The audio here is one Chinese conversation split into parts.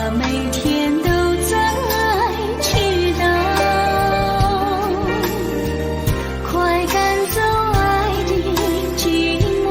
我每天都在祈祷，快赶走爱的寂寞。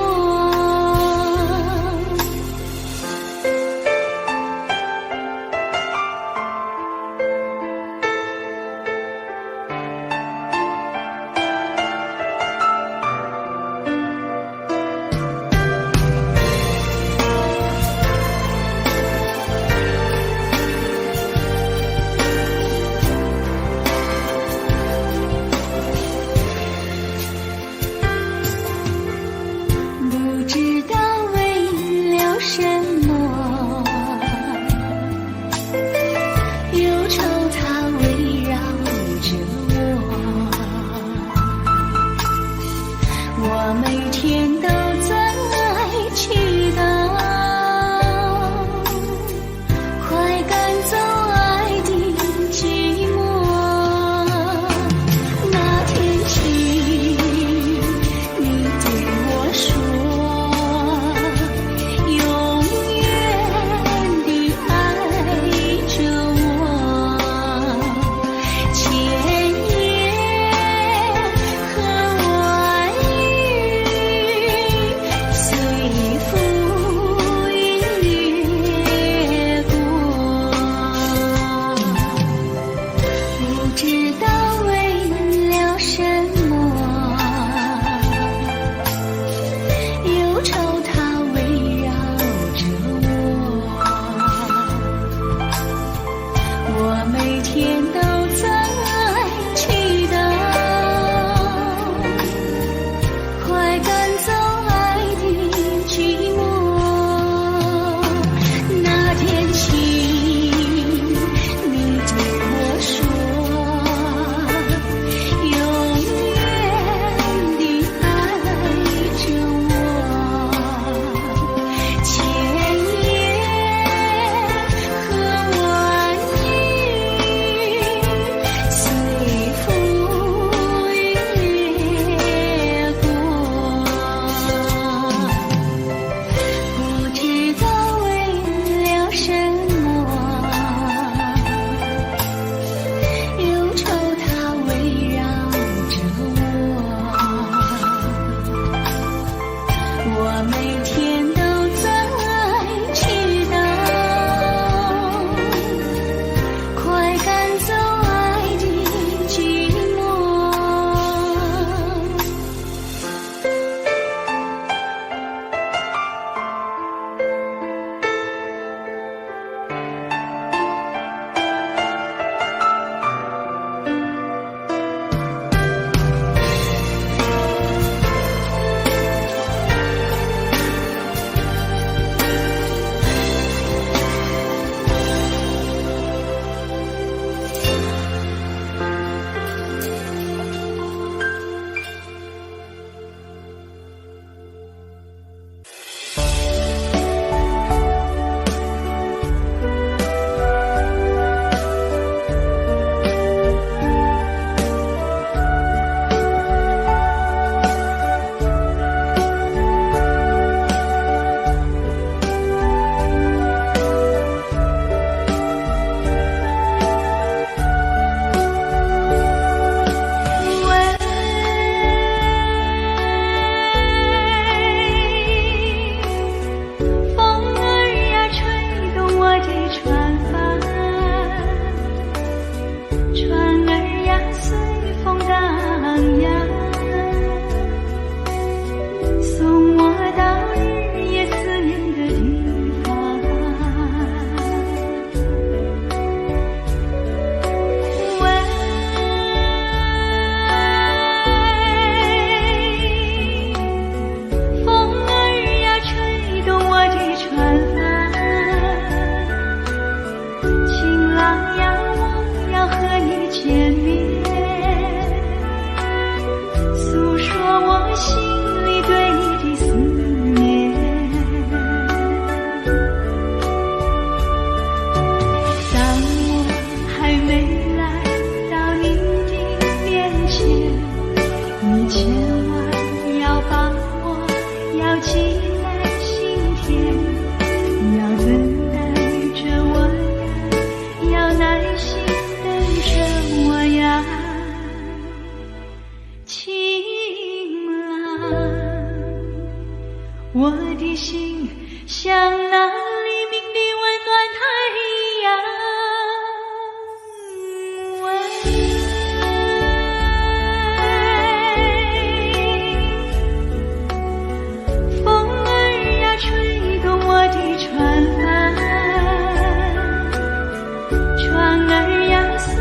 船儿呀随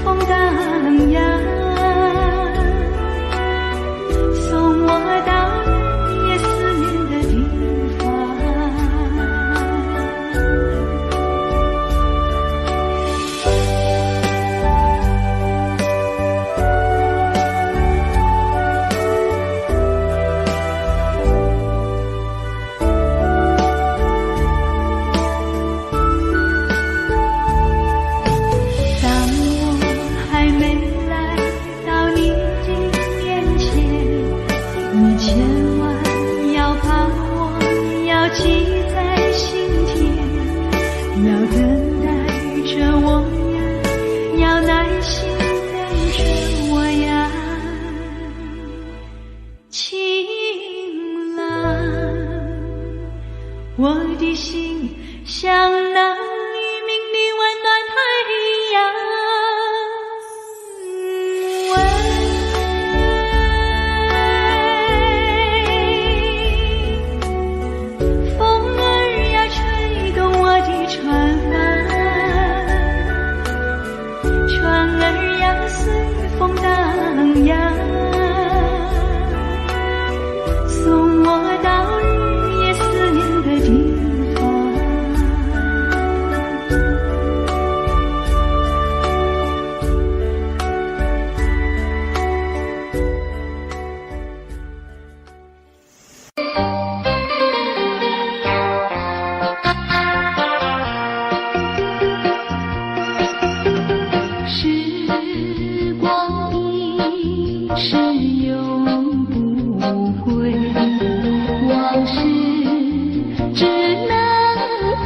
风荡漾，送我到日夜思念的地方。当我还没来到你的面前，你千万要把我要记在心田，要等待着我呀，要耐心等着我呀，情郎，我的心像那黎明的温暖太阳。风儿呀吹动我的船船儿呀随风荡漾，送我到日夜思念的地方。时光一逝永不回，往事只能回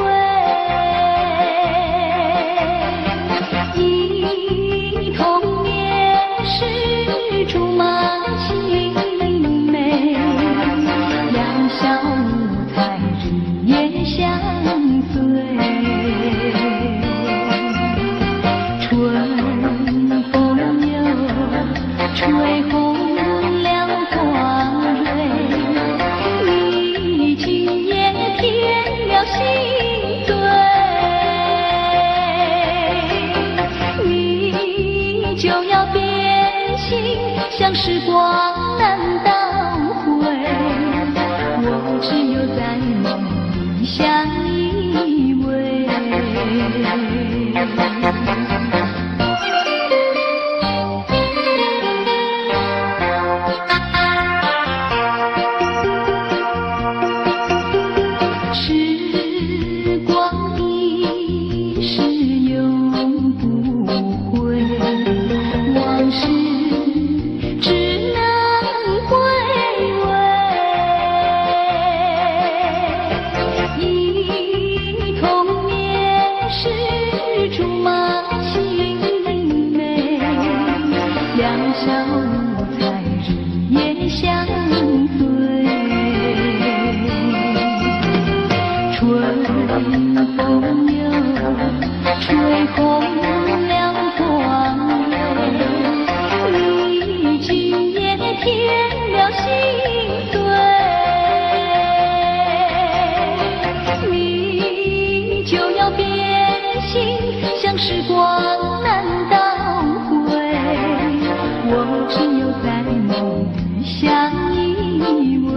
味。忆童年时竹马青梅，两小无猜日夜相随。春风又吹红了花蕊，你今夜添了心碎，你就要变心，像时光难倒回，我只有在梦里相依偎。时光一逝永不回，往事只能回味。忆童年时竹马青梅，两小无猜日夜相随。春风又吹红了花蕊，你今夜添了心碎，你就要变心，像时光难倒回，我只有在梦里相依偎。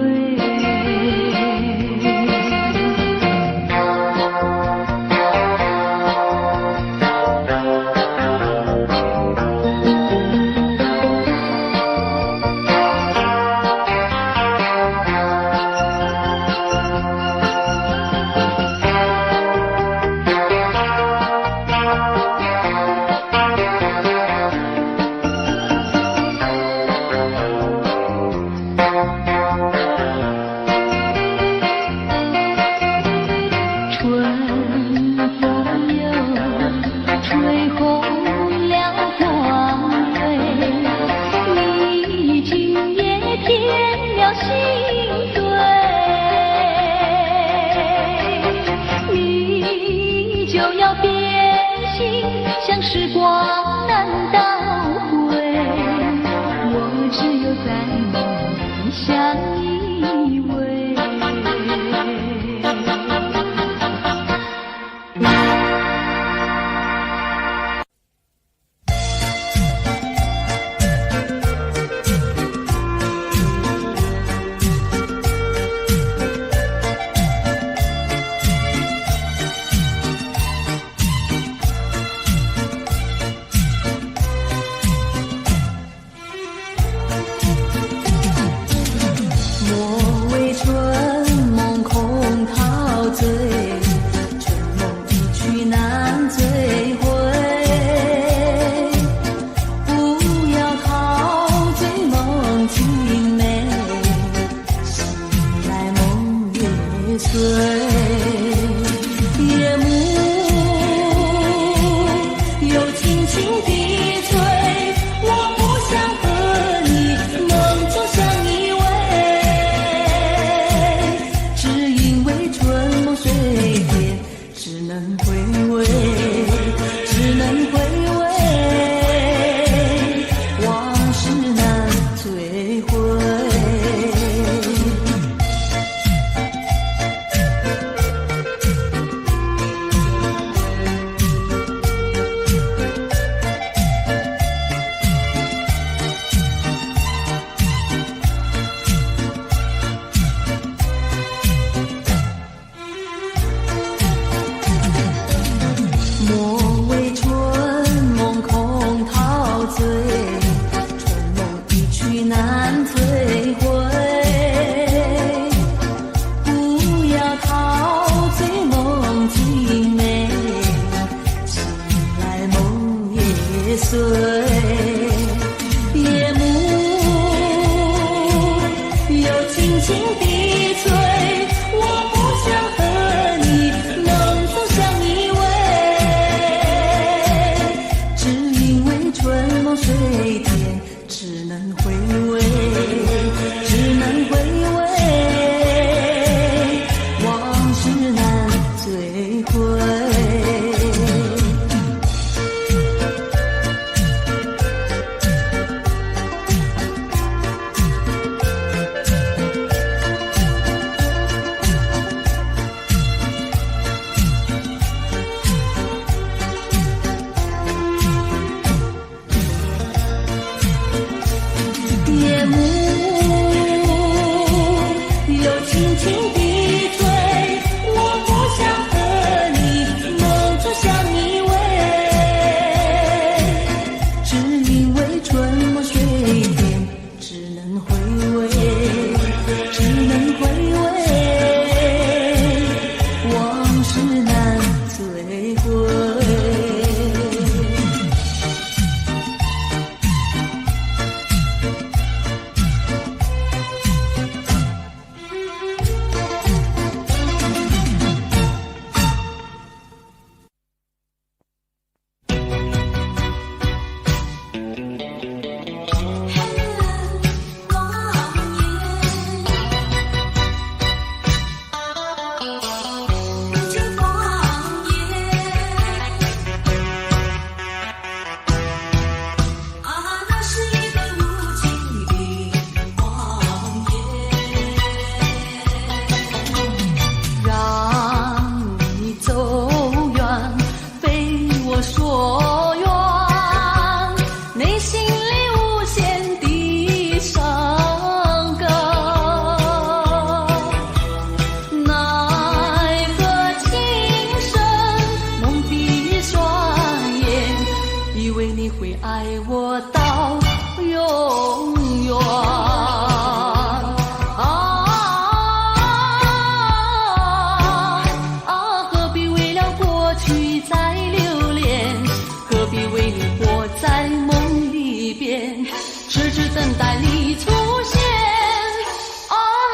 时光难倒回，我只有在梦里相依偎。莫为春梦空陶醉，春梦一去难追回。不要陶醉梦境美，醒来梦也碎。夜幕又轻轻低垂，我不想和你能走向依偎，只因为春梦水天，只能回味，只能回味，往事难追回。夜幕又轻轻低垂，我不想和你能走向依偎，只因为春梦水天，只能回味，只能回味，往事难追回。所愿，内心里无限的伤感，奈何情深蒙蔽双眼，以为你会爱我到永远。何必为了过去再留恋？何必为你活在梦里边，痴痴等待你出现？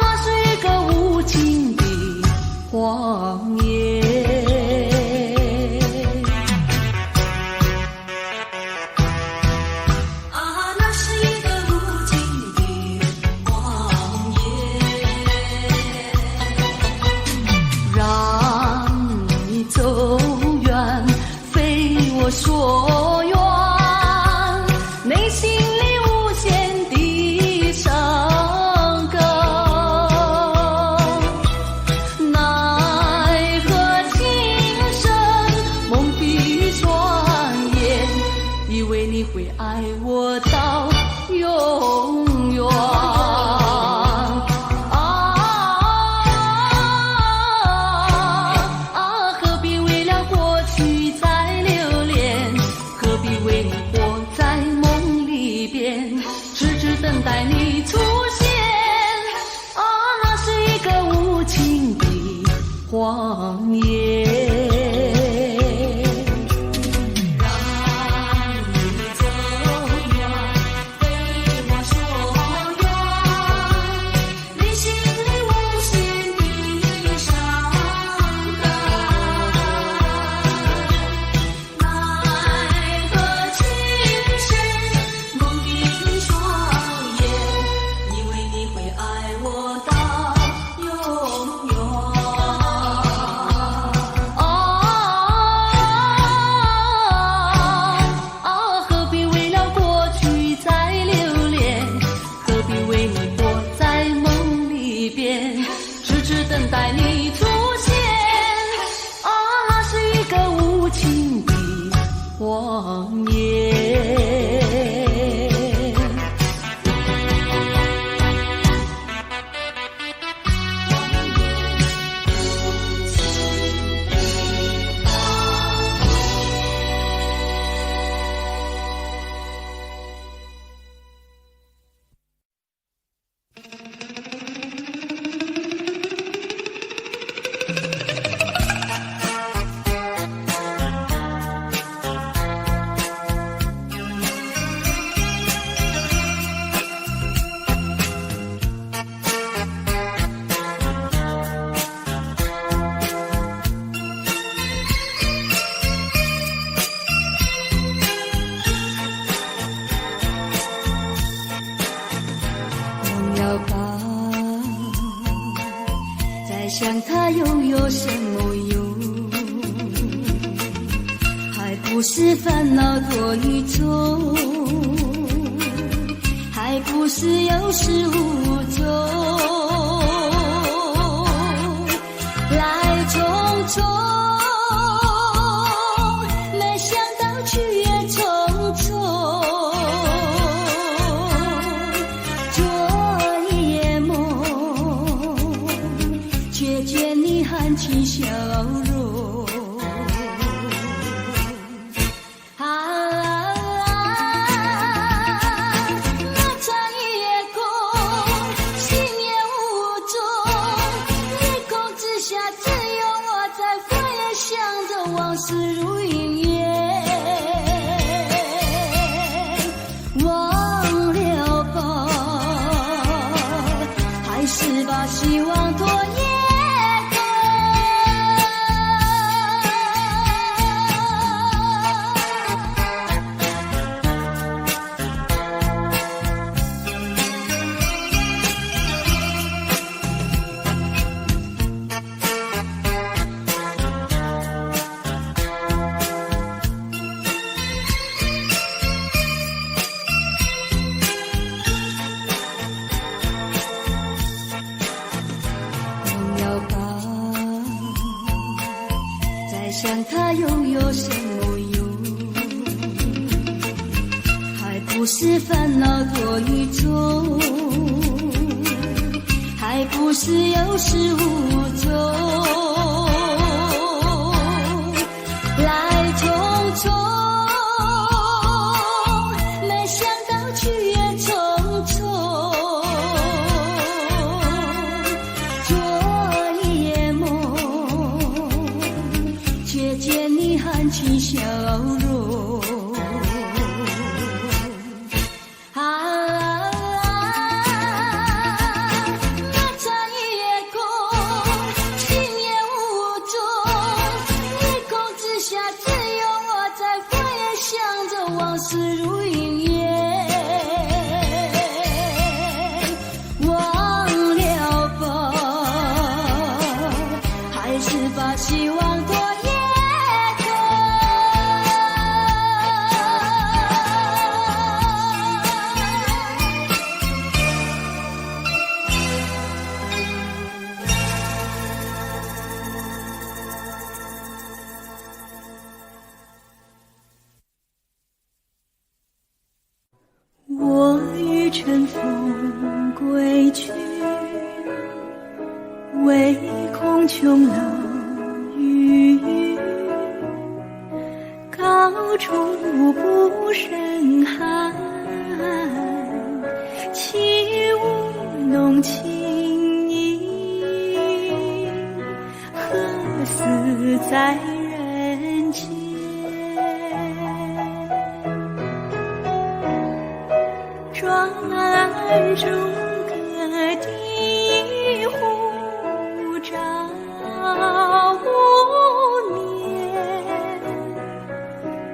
那是一个无情的谎言。那是一个无情的谎言，让你走远，非我所愿，内心里无限的伤感，奈何情深蒙蔽双眼，以为你会爱我到永远。何必为了过去再留恋？何必为你活在梦里边，痴痴等待你出现？那是一个无情的谎言。让你走远，它又有什么用？还不是烦恼多于众，还不是有始无终，来匆匆，没想到去也匆匆。昨夜梦，却见你含情笑容。往事如云烟，忘了吧，还是把希望拖延。想它又有什么用？还不是烦恼多于众，还不是有始无终，来匆匆，没想到去也匆匆。昨夜梦，却见你含情笑容。那场夜空，星夜无踪，夜空之下只有我在飞，想着往事如云烟，忘了吧，还是把希望拖延。我欲乘风归去，唯恐琼楼玉宇，高处不胜寒。起舞弄清影，何似在人间？转朱阁地户照无眠，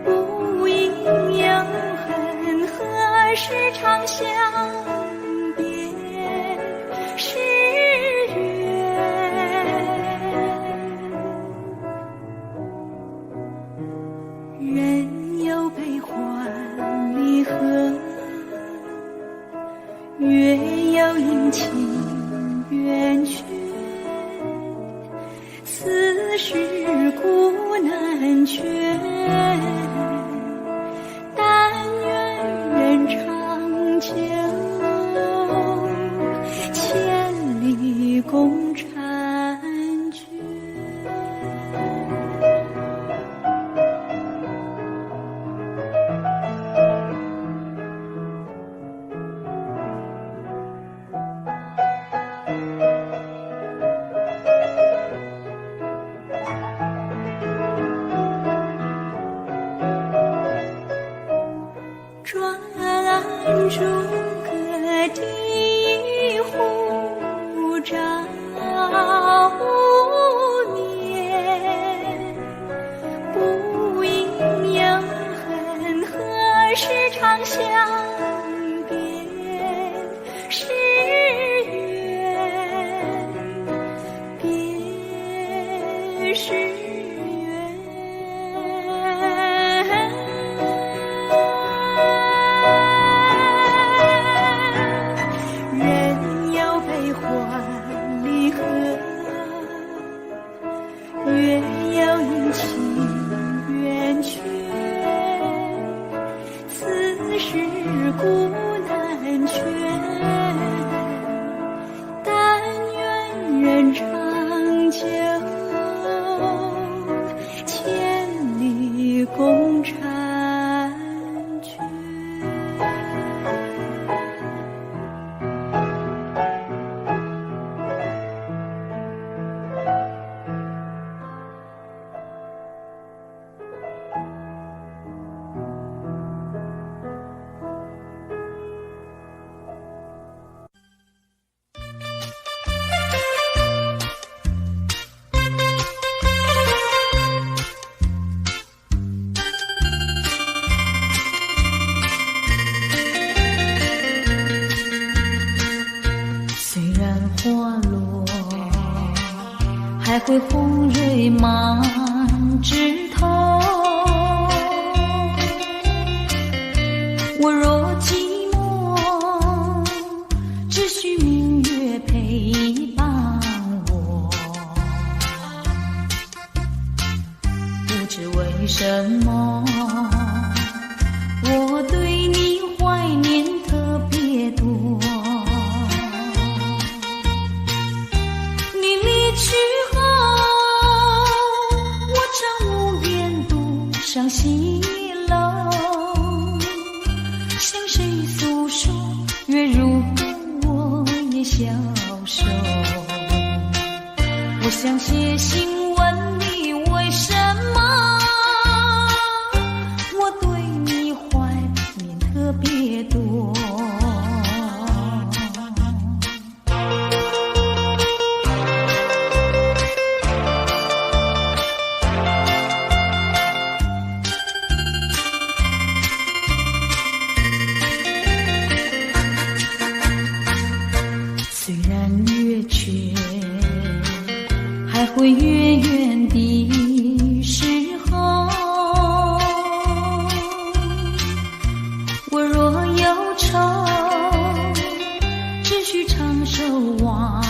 不应有恨，何时长相别时圆。人有悲欢离合，月有阴晴圆缺，此事古难全。但愿人长久，千里共婵娟。转朱阁地户照无眠，不应有恨，何时长相别时圆。别会红蕊满枝头。我若寂寞，只需明月陪伴我。不知为什么，我对你怀念特别多。你离去后，我常无言独上西楼，向谁诉说？月如歌，我也消瘦。我想写信问你，为什么我对你怀念特别多？虽然月缺，还会月圆的时候。我若忧愁，只需唱首忘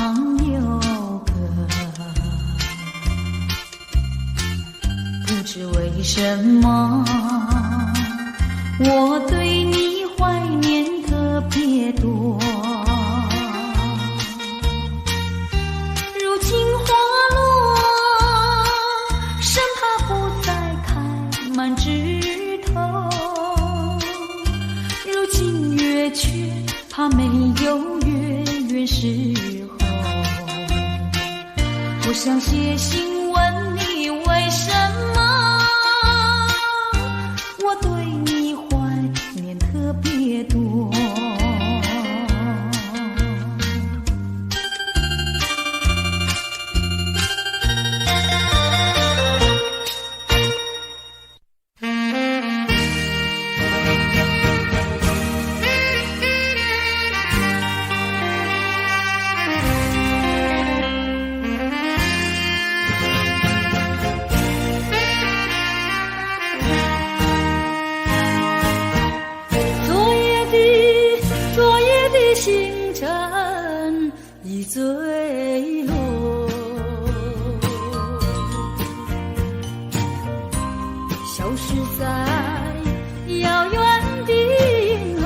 忧歌。不知为什么，我对你怀念特别多。如今花落，生怕不再开满枝头。如今月缺，怕没有月圆时候。我想写信问你，为什么我对你怀念特别多？昨夜的星辰已坠落，消失在遥远的银河。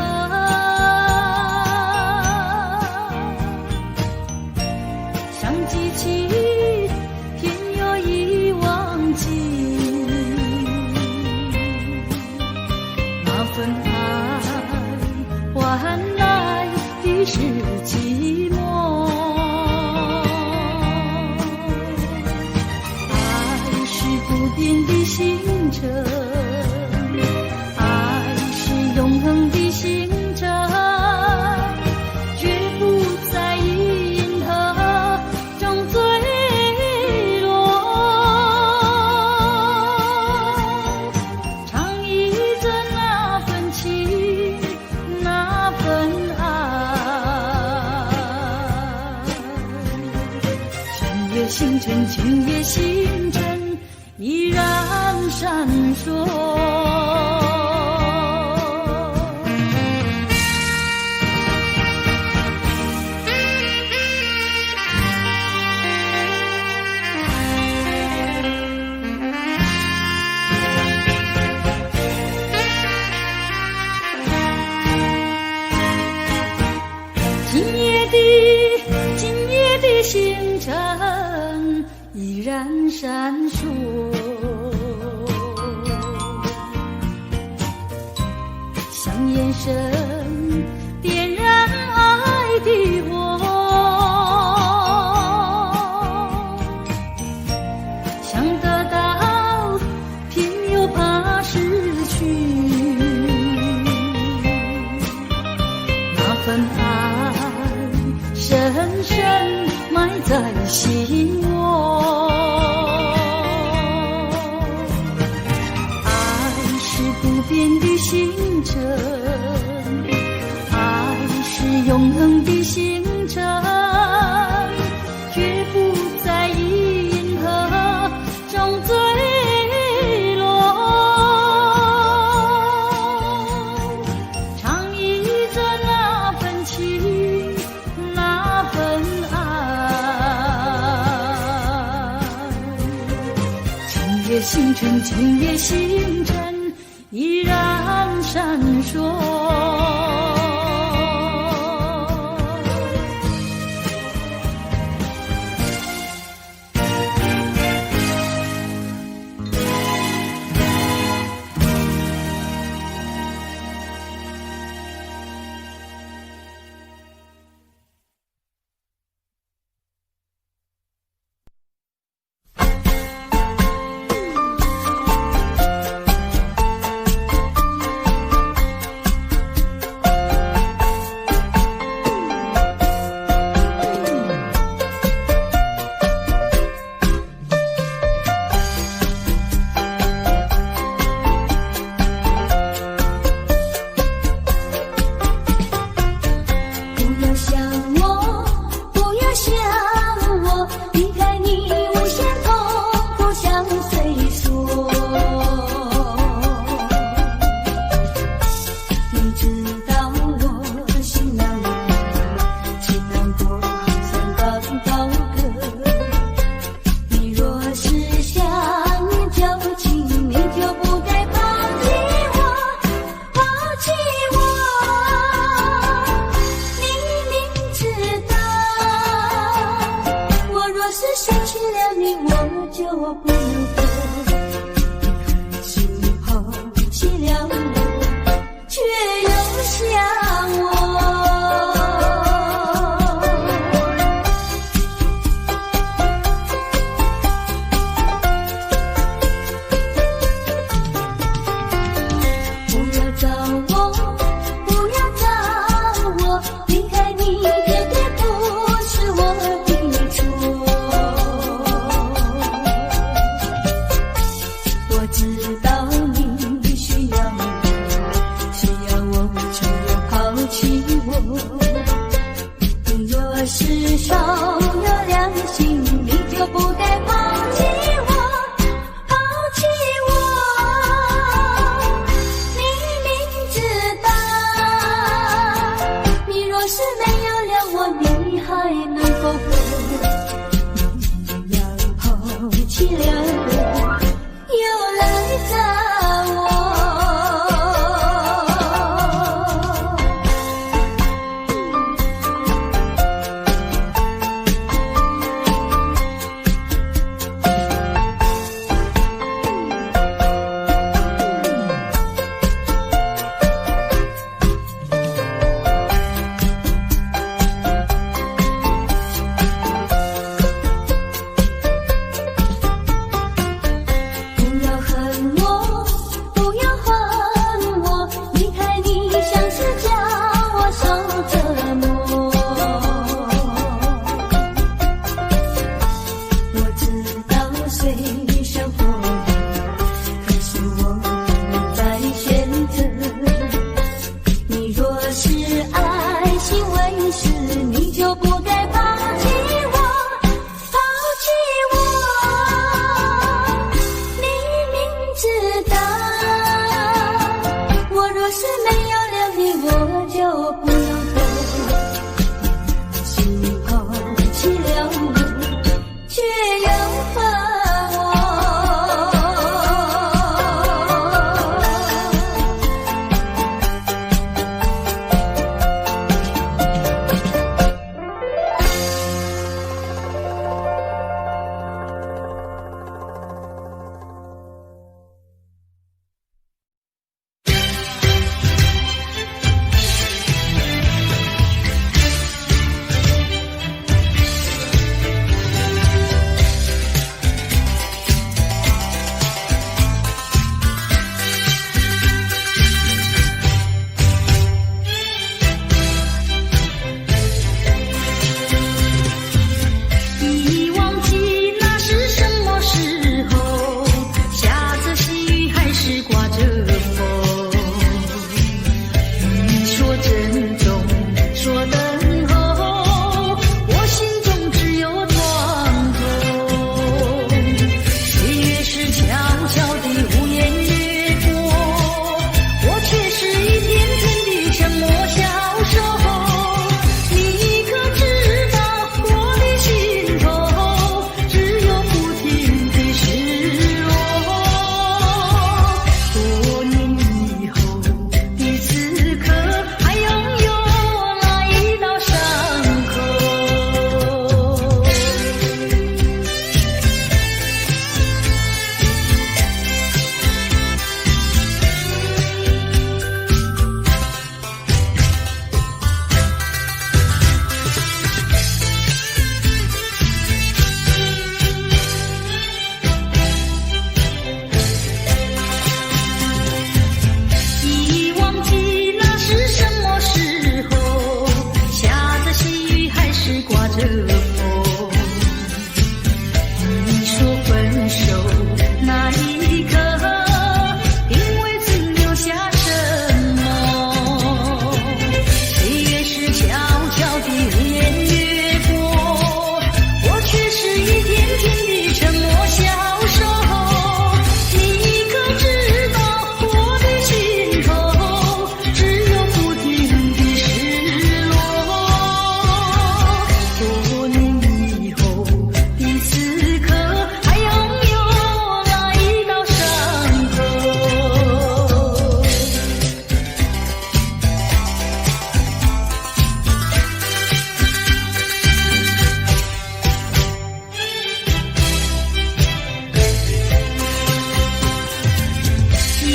想记起，偏又已忘记那份爱换来的是寂寞。爱是不变的星辰，爱是永恒的星辰，绝不在银河中坠落。唱一着那份情，那份爱。今夜星辰，今夜星辰依然闪烁。今夜的星辰依然闪烁，像眼神点燃爱的火，想得到偏又怕失去，那份爱深深埋在心窝。爱是不变的星辰，爱是永恒的星辰，绝不在银河星辰，今夜星辰依然闪烁。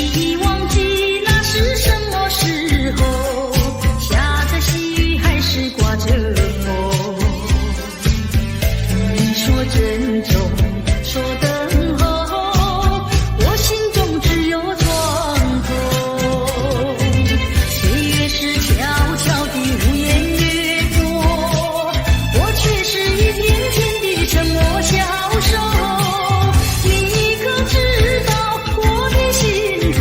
已忘记那是什么时候，下着细雨还是刮着风。你说珍重，说等候，我心中只有创痛。岁月是悄悄地无言掠过，我却是一片片的沉默消受。你可知道我的心痛？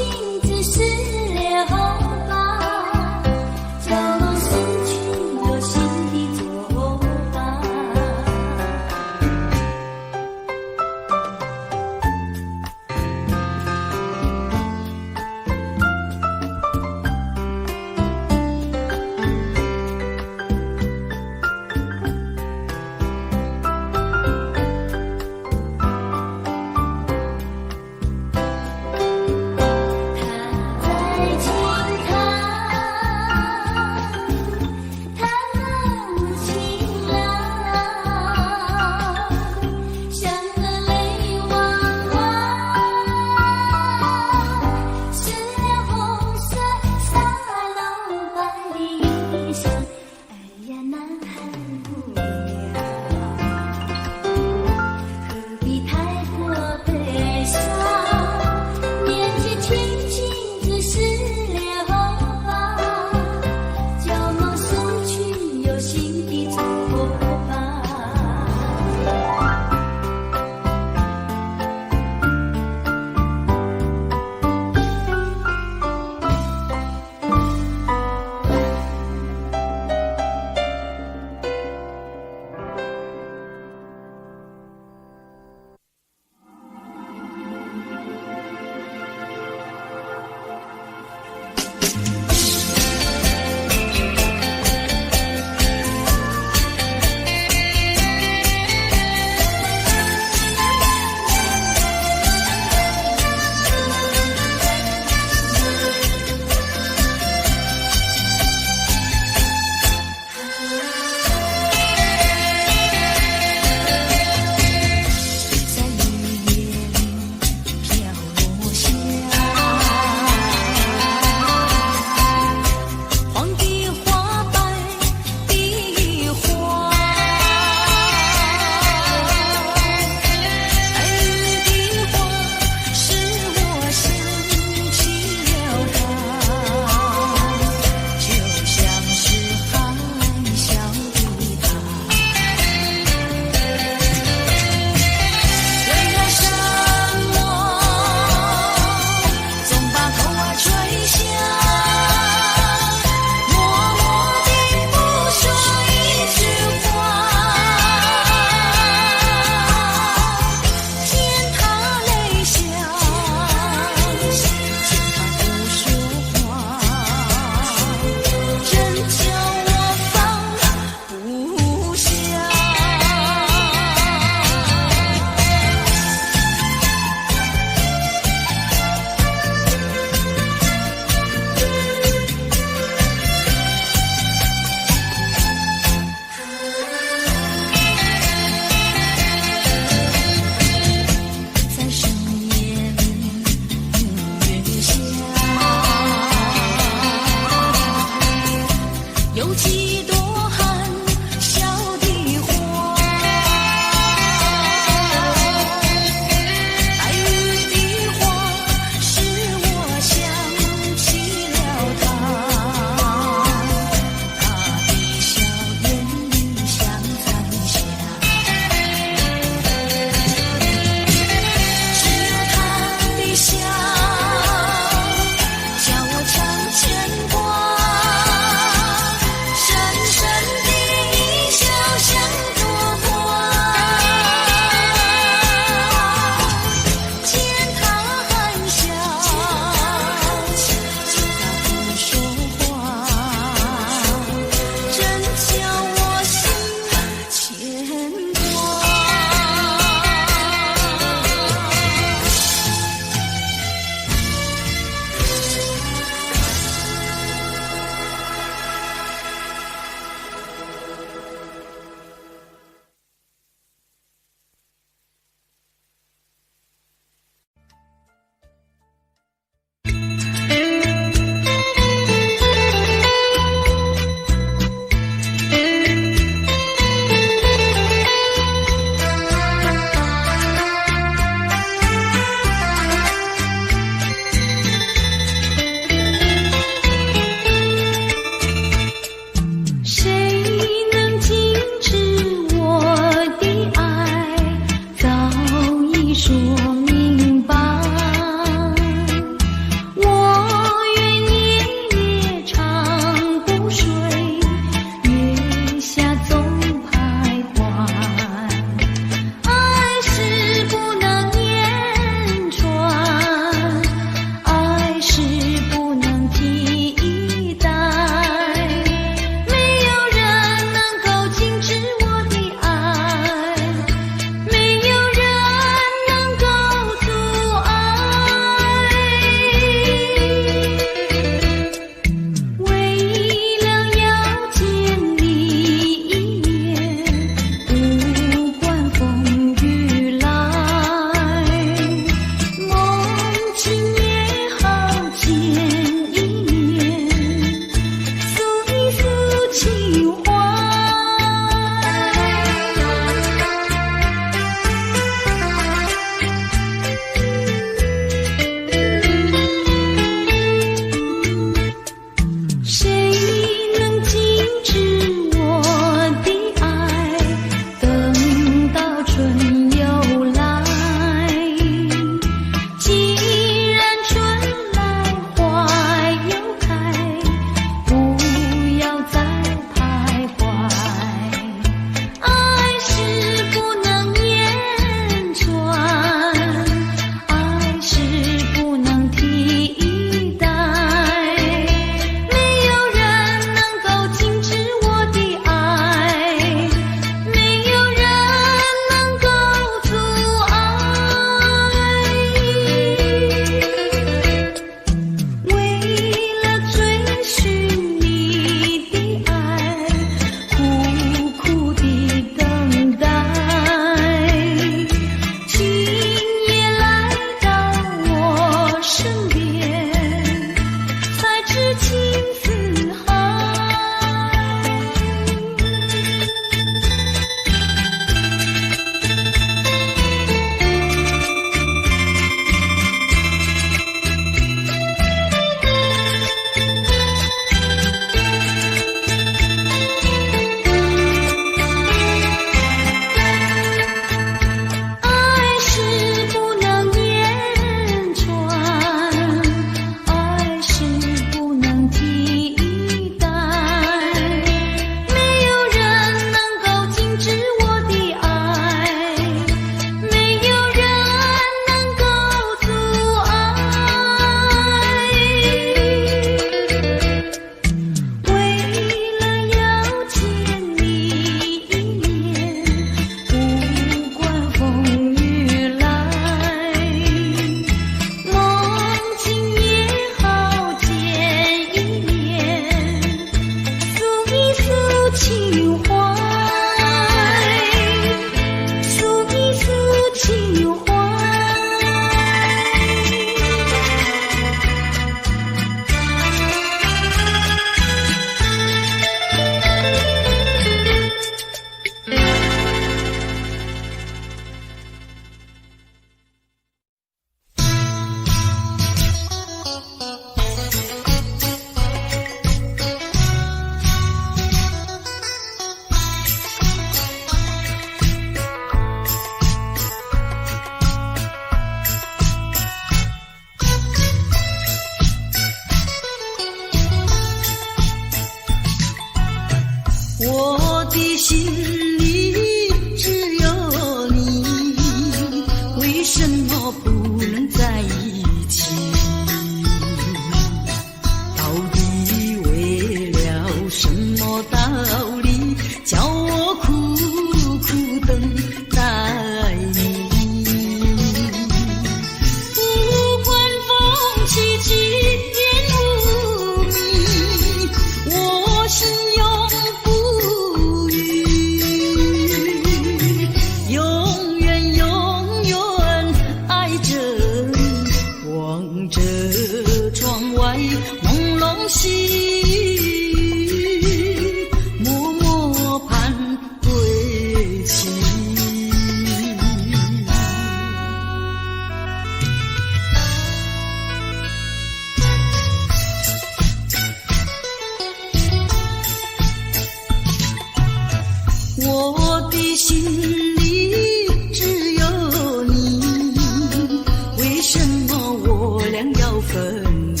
分离，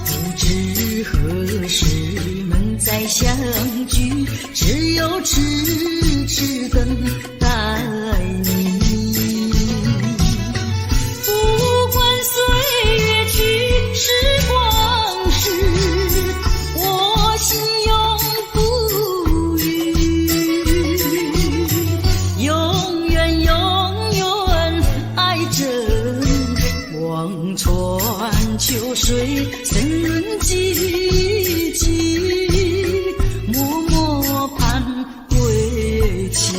不知何时能再相聚，只有痴痴等待你。不管岁月去，时光逝，我心永不渝，永远永远爱着，望穿秋水，森林寂寂，默默盼归期。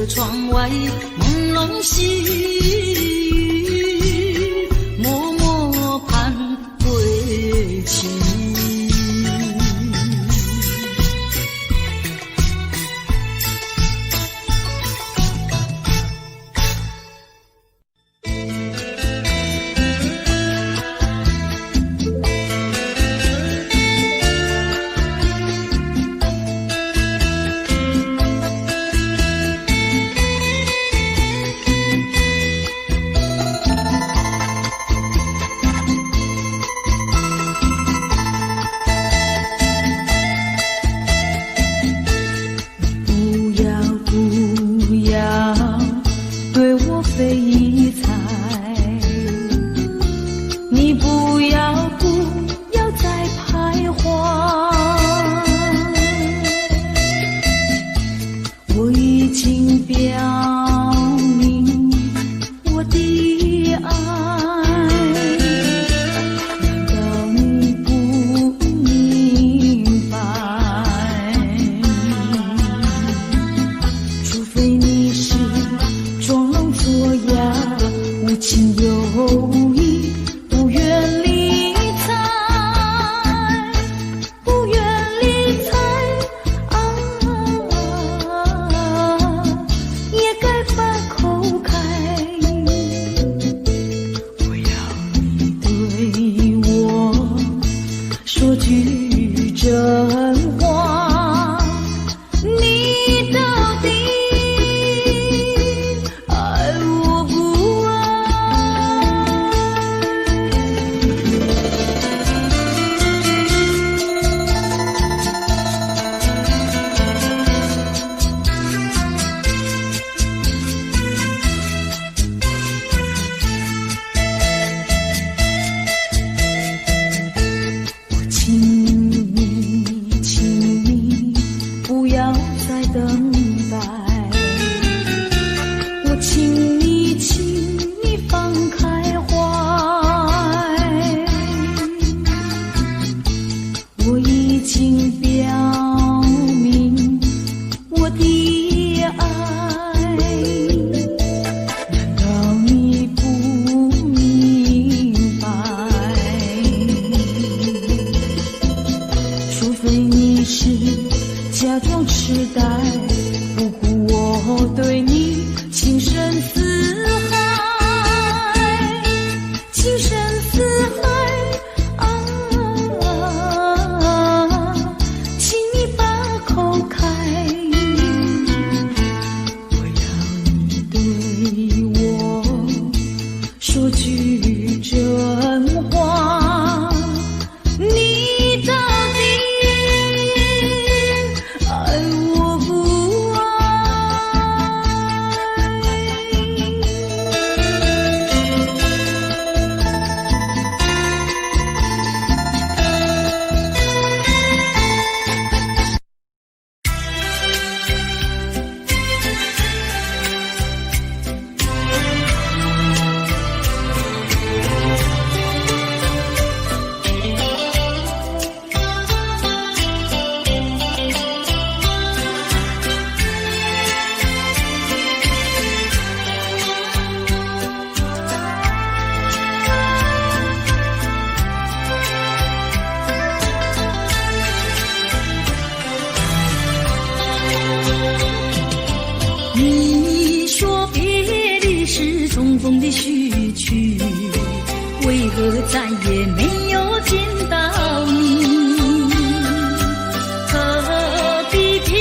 窗外朦胧细雨，默默盼归期。你不要再徘徊，我已经表明我的爱，难道你不明白？除非你是装聋作哑，无情有义，不愿理睬，不愿理睬也该把口开。我要你对我说句真话，你到底爱我不爱？我请也没有见到你，何必偏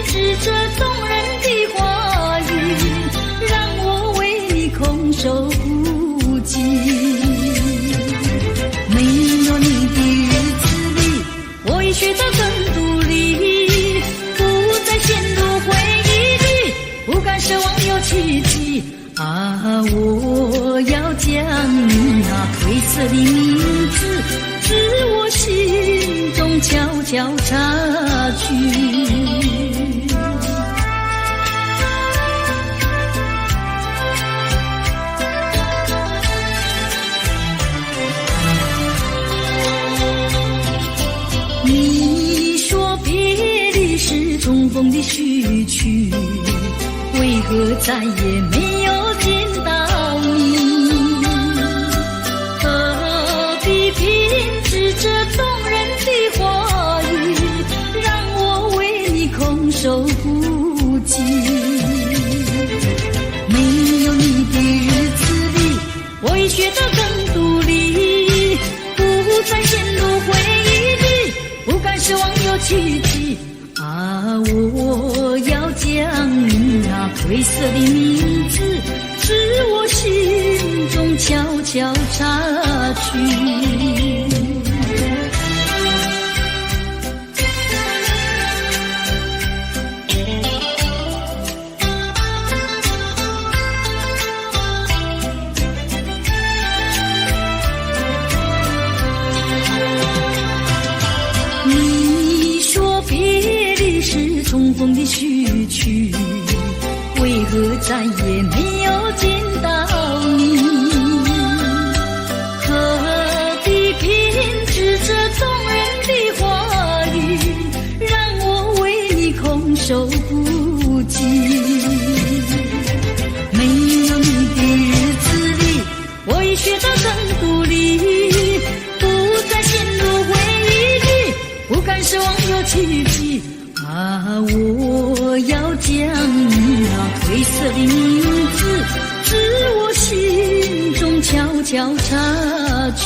执这动人的话语，让我为你空守不及。没有你的日子里，我已学得更独立，不再陷入回忆里，不敢奢望有奇迹。啊，我要将你那褪色的名字，自我心中悄悄擦去。你说别离是重逢的序曲，为何再也没有见到你？何必偏执这动人的话语，让我为你空守不及。没有你的日子里，我已学得更独立，不再陷入回忆里，不敢奢望有奇迹。啊，我要将你那褪色的名字，自我心中悄悄擦去。你说别离是重逢的序曲，为何再也没有见到你？何必偏执这动人的话语，让我为你空守不及。没有你的日子里，我已学得更独立，不再陷入回忆里，不敢奢望有奇迹。啊，我要将你那褪色的名字，自我心中悄悄擦去。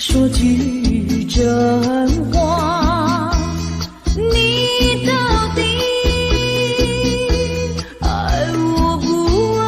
说句真话，你到底爱我不爱？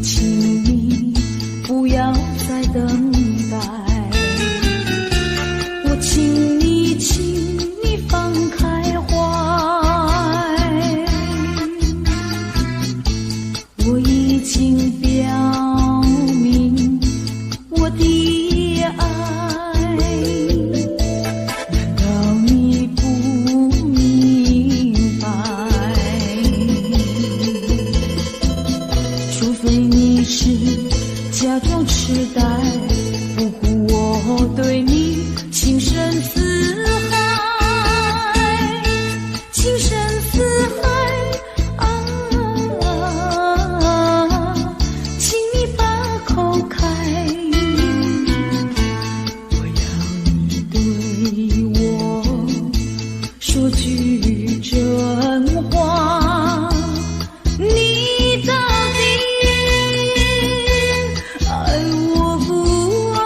请你不要再等待，我请你放开怀，我已经表明我的爱，难道你不明白？除非你是假装痴呆，不顾我对你情深似海，情深似海啊！请你把口开，我要你对我说句真话，你到底爱我不爱？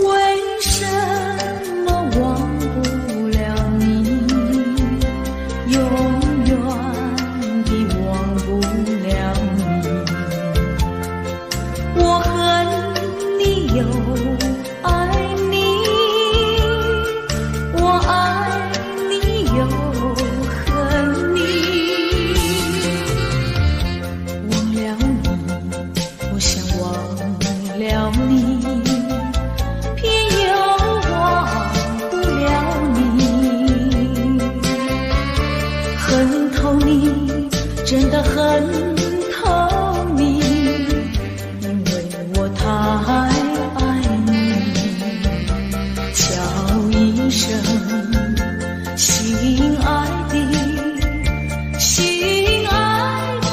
为什么忘不了你，永远地忘不了你？我恨你又爱你，我爱你又恨你。忘了你，我想忘了你，偏又忘不了你。恨透你，真的恨透你，因为我太爱你。叫一声心爱的，心爱的，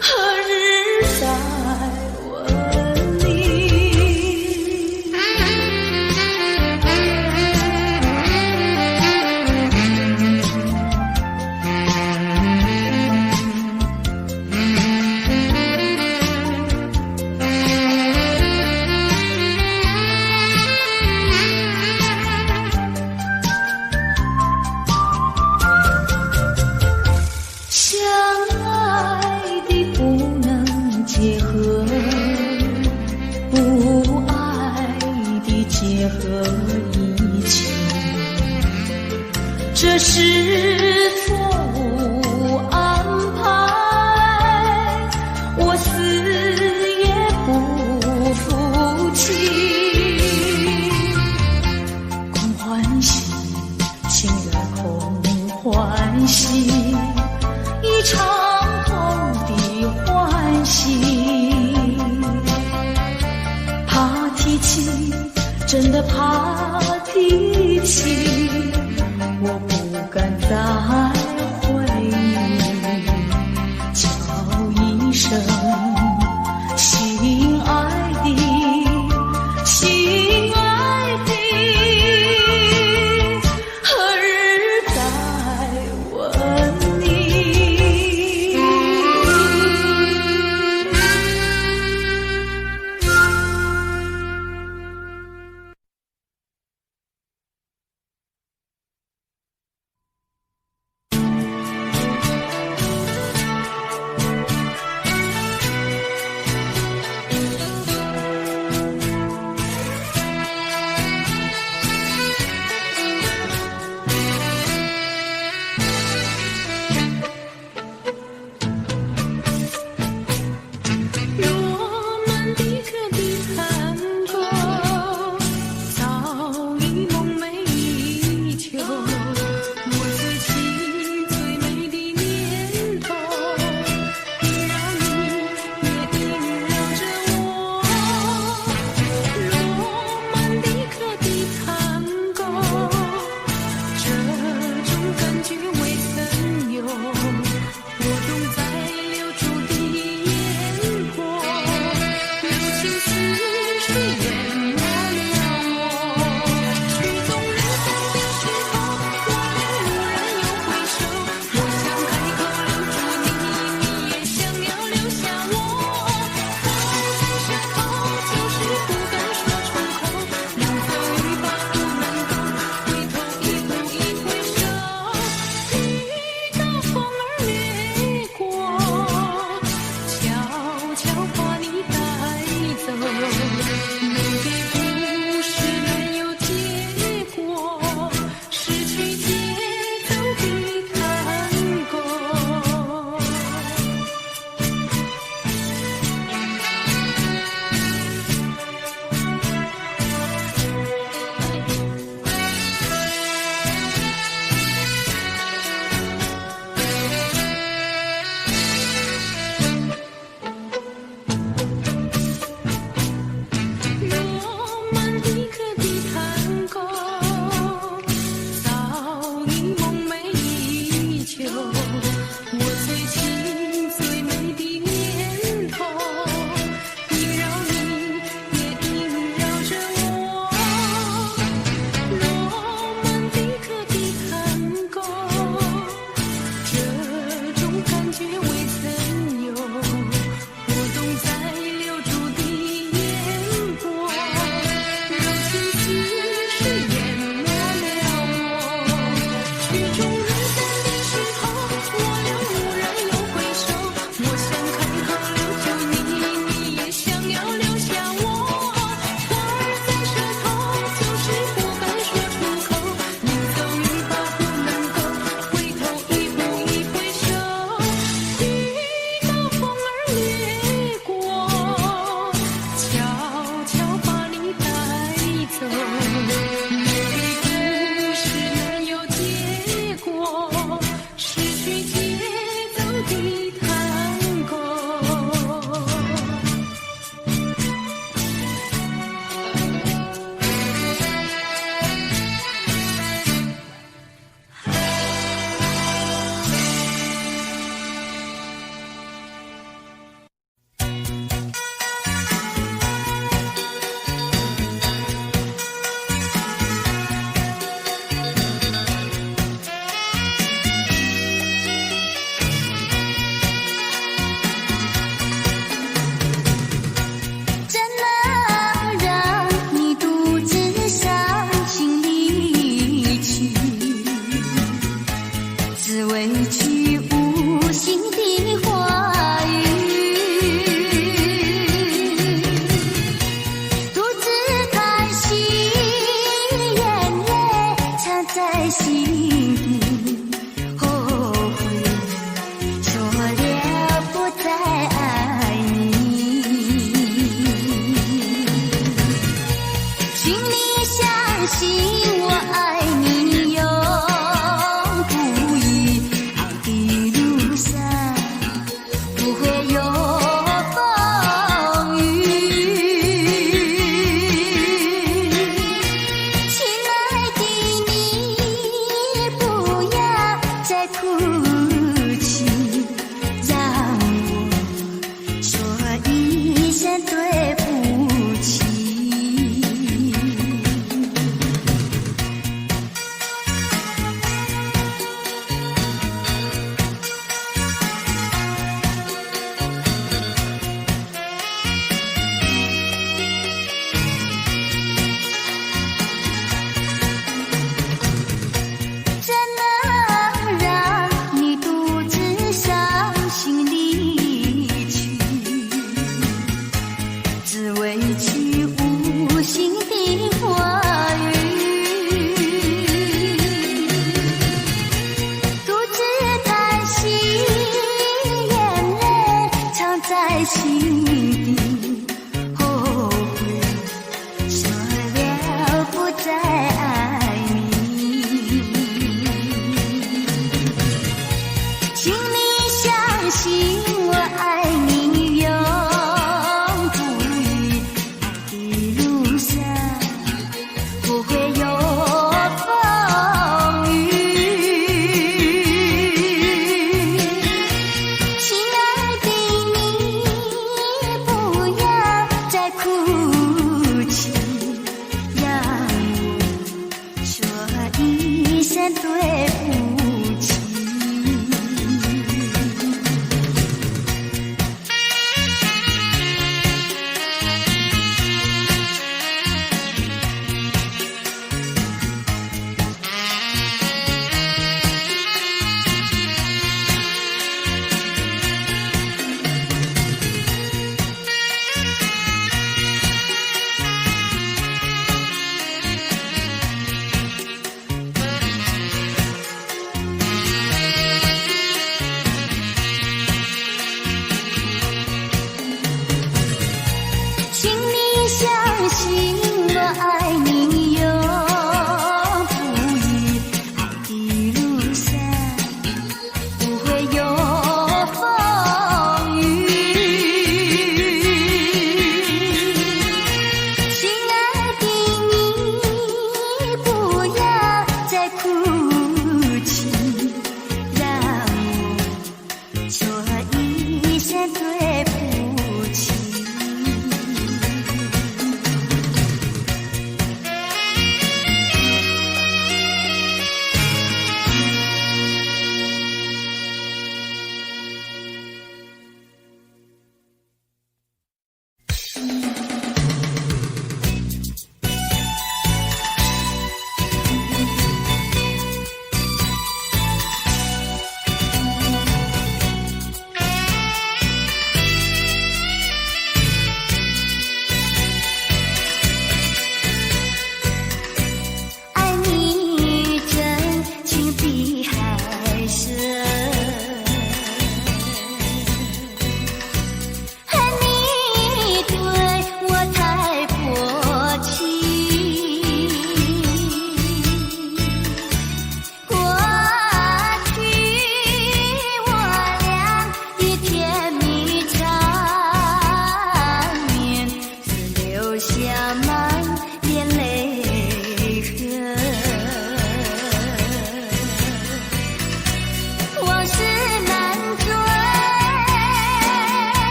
何日再问你？相爱的不能结合，不爱的结合一起，这是错误安排，我死也不服气。空欢喜，情愿空欢喜，一场空的欢喜。怕提起，真的怕提起，我不敢再回忆。叫一声心底，后悔说了不再爱你。请你相信我爱你永不渝，爱的路上不会有风雨。亲爱的你，不要再哭泣，让我说一声对不起。怎能让你独自伤心离去？只为去无心的话语，独自叹息，眼泪藏在心底，后悔说了不再爱你。请你相信我爱你永不渝，爱的路上不会有风雨。亲爱的你，不要再哭泣，让我说一声对不起。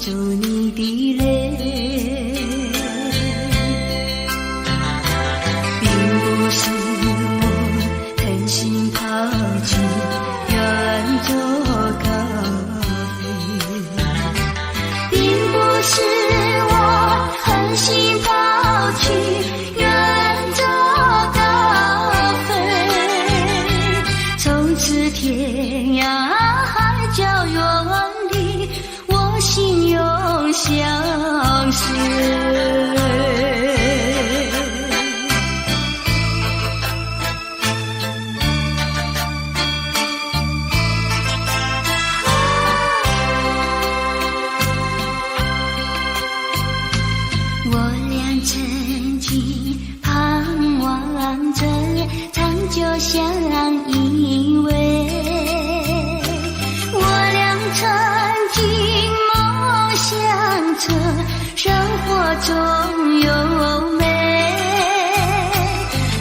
住你的脸，并不是我狠心抛弃远走高飞，并不是我狠心抛弃远走高飞，从此天涯海角远离，我心永相随。我俩曾经盼望着长久相依偎，我俩曾经梦想着生活中有美，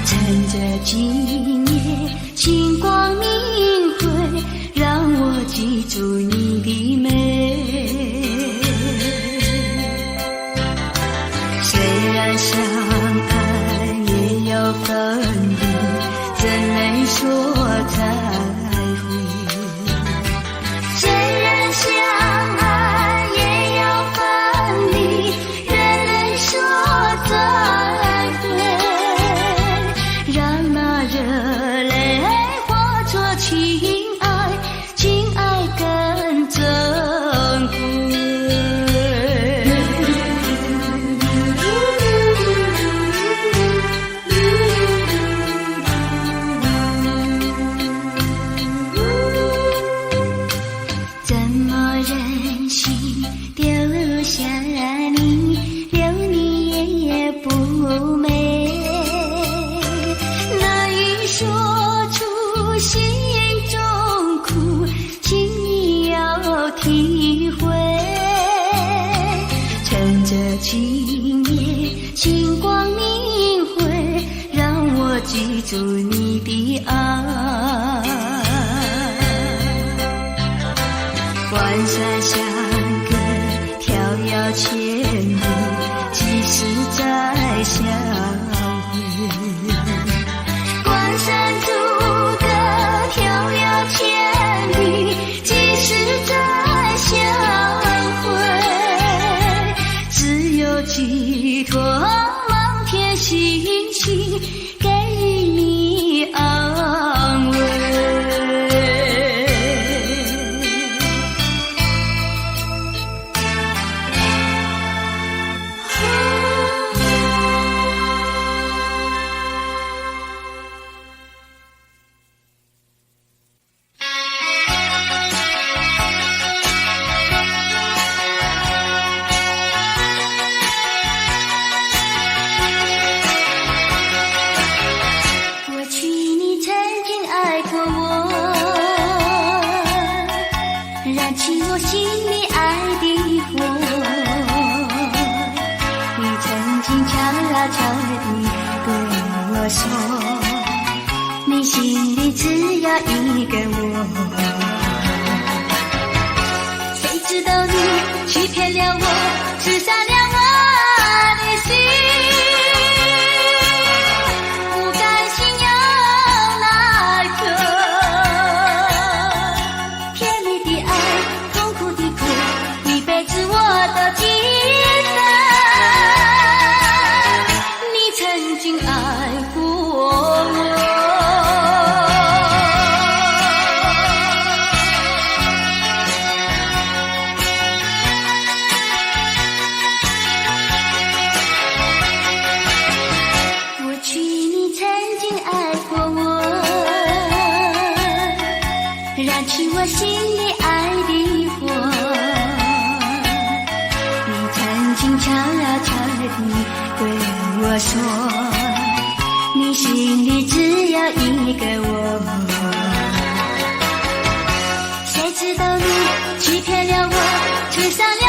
趁着今夜星光明辉，让我记住你的美。虽然相爱也有分离，怎能说再会？虽然相爱也有分离，怎能说再会？让那热泪化作情爱，情爱更珍贵。怎么忍心丢下你，留你也不美，难以说出心中苦，请你要体会。趁着今夜星光明辉，让我记住你的爱。关山相隔，迢遥千里，几时再相会？关山阻隔，迢遥千里，几时再相会？只有寄托满天星星，给予你安慰。过去你曾经爱过我，燃起我心里爱的火。你曾经悄悄地对我说，你心里只有一个我。谁知道你欺骗了我，刺杀了我的心。燃起我心里爱的火，你曾经悄悄地对我说，你心里只有一个我。谁知道你欺骗了我，刺伤了